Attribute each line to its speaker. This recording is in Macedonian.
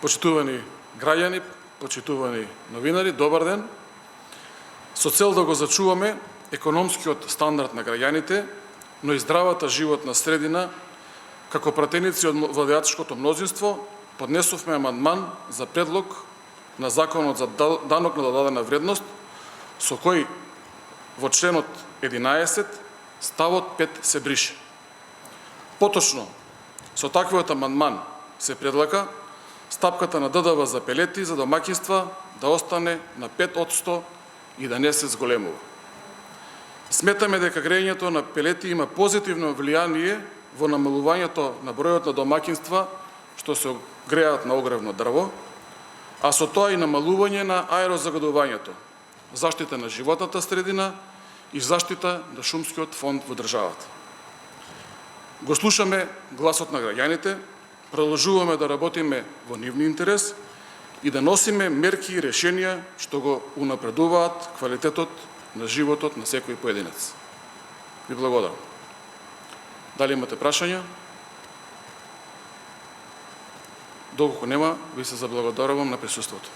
Speaker 1: Почитувани граѓани, почитувани новинари, добар ден. Со цел да го зачуваме економскиот стандард на граѓаните, но и здравата животна средина, како пратеници од владеачкото мнозинство, поднесовме амандман за предлог на Законот за данок на додадена вредност, со кој во членот 11 ставот 5 се брише. Поточно, со таквиот амандман се предлага стапката на ДДВ за пелети за домаќинства да остане на 5% и да не се зголемува. Сметаме дека грејењето на пелети има позитивно влијание во намалувањето на бројот на домаќинства што се грејат на огревно дрво, а со тоа и намалување на аерозагадувањето, заштита на животната средина и заштита на шумскиот фонд во државата. Го слушаме гласот на граѓаните, продолжуваме да работиме во нивни интерес и да носиме мерки и решенија што го унапредуваат квалитетот на животот на секој поединец. Ви благодарам. Дали имате прашања? Доколку нема, ви се заблагодарувам на присуството.